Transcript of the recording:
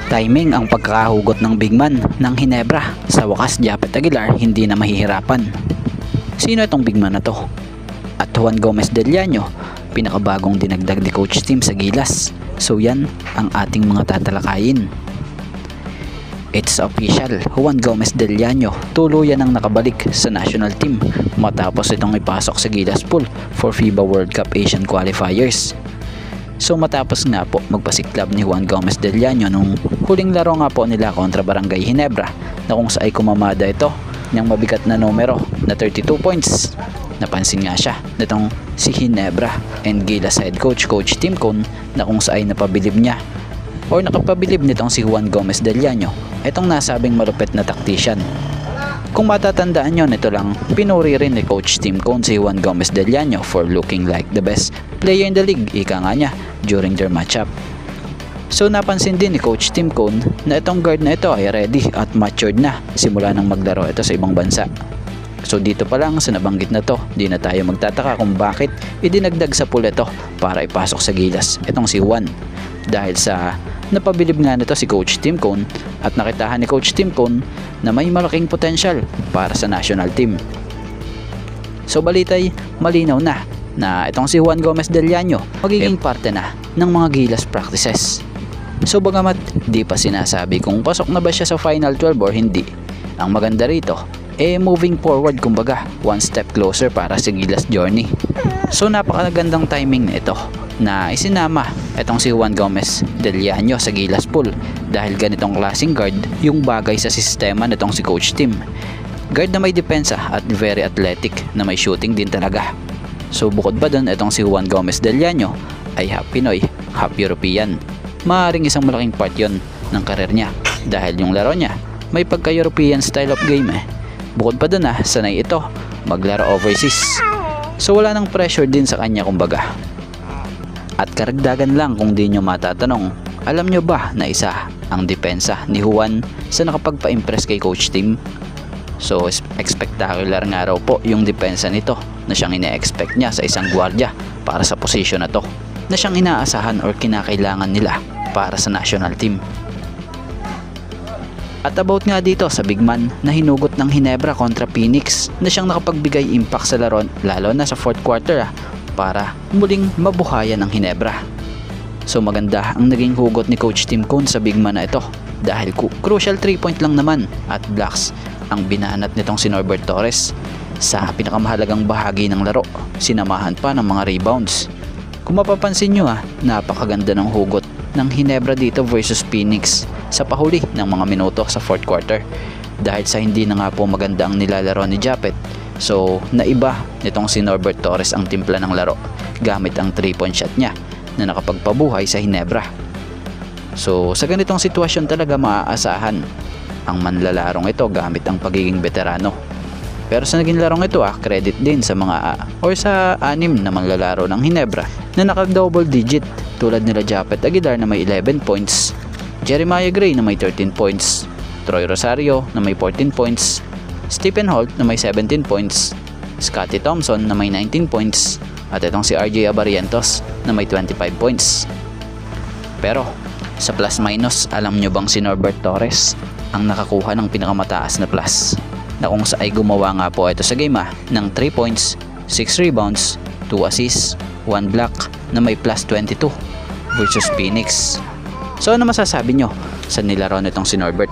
Timing ang pagkakahugot ng big man ng Hinebra. Sa wakas, Japet Aguilar hindi na mahihirapan. Sino itong big man na to? At Juan Gomez Del Llano, pinakabagong dinagdag ni Coach Tim sa Gilas. So yan ang ating mga tatalakayin. It's official, Juan Gomez Del Llano tuluyan ang nakabalik sa national team matapos itong ipasok sa Gilas pool for FIBA World Cup Asian Qualifiers. So matapos nga po magpasiklab ni Juan Gomez Del Llano nung huling laro nga po nila kontra Barangay Hinebra na kung saan ay kumamada ito ng mabigat na numero na 32 points. Napansin nga siya nitong si Hinebra and Gilas head coach Coach Tim Cone na kung saan ay napabilib niya or nakapabilib nitong si Juan Gomez Del Llano itong nasabing malupit na tactician. Kung matatandaan nyo, nito lang pinuri rin ni Coach Tim Cone si Juan Gomez Del Llano for looking like the best player in the league, ika nga niya, during their matchup. So napansin din ni Coach Tim Cone na itong guard na ito ay ready at matured na simula nang maglaro ito sa ibang bansa. So dito pa lang sa nabanggit na to, di na tayo magtataka kung bakit idinagdag sa pool ito para ipasok sa Gilas itong si Juan. Dahil sa napabilib nga nito si Coach Tim Cone at nakitahan ni Coach Tim Cone na may malaking potensyal para sa national team. So balitay malinaw na itong si Juan Gomez Del Llano magiging parte na ng mga Gilas practices. So bagamat di pa sinasabi kung pasok na ba siya sa Final 12 or hindi, ang maganda rito moving forward, kumbaga one step closer para sa Gilas journey. So napakagandang timing na ito na isinama itong si Juan Gomez Del Llano sa Gilas pool dahil ganitong klaseng guard yung bagay sa sistema nitong si Coach Tim. Guard na may depensa at very athletic na may shooting din talaga. So bukod pa dun, itong si Juan Gomez Del Llano ay half Pinoy, half European. Maaring isang malaking part yon ng karir niya dahil yung laro niya may pagka-European style of game Bukod pa dun sanay ito maglaro overseas. So wala nang pressure din sa kanya kumbaga. At karagdagan lang kung di nyo matatanong, alam nyo ba na isa ang depensa ni Juan sa nakapagpa-impress kay Coach Tim? So spectacular nga raw po yung depensa nito na siyang ine-expect niya sa isang gwardiya para sa posisyon na to, na siyang inaasahan or kinakailangan nila para sa national team. At about nga dito sa big man na hinugot ng Hinebra kontra Phoenix na siyang nakapagbigay impact sa laro lalo na sa fourth quarter para muling mabuhayan ng Hinebra. So maganda ang naging hugot ni Coach Tim Cone sa big man na ito dahil crucial 3-point lang naman at blocks ang binanat nitong si Norbert Torres sa pinakamahalagang bahagi ng laro, sinamahan pa ng mga rebounds. Kung mapapansin nyo napakaganda ng hugot ng Hinebra dito versus Phoenix sa pahuli ng mga minuto sa fourth quarter dahil sa hindi na nga po maganda ang nilalaro ni Japet. So naiba nitong si Norbert Torres ang timpla ng laro gamit ang 3-point shot niya na nakapagpabuhay sa Hinebra. So sa ganitong sitwasyon talaga maaasahan ang manlalarong ito gamit ang pagiging veterano. Pero sa naging larong ito credit din sa mga or sa 6 na manlalaro ng Hinebra na naka-double digit tulad nila Japet Aguilar na may 11 points, Jeremiah Gray na may 13 points, Troy Rosario na may 14 points, Stephen Holt na may 17 points, Scottie Thompson na may 19 points, at itong si RJ Abarientos na may 25 points. Pero sa plus minus, alam nyo bang si Norbert Torres ang nakakuha ng pinakamataas na plus, na kung sa ay gumawa nga po ito sa game ng 3 points, 6 rebounds, 2 assists, 1 block na may plus 22 versus Phoenix. So ano masasabi nyo sa nilaro nitong si Norbert?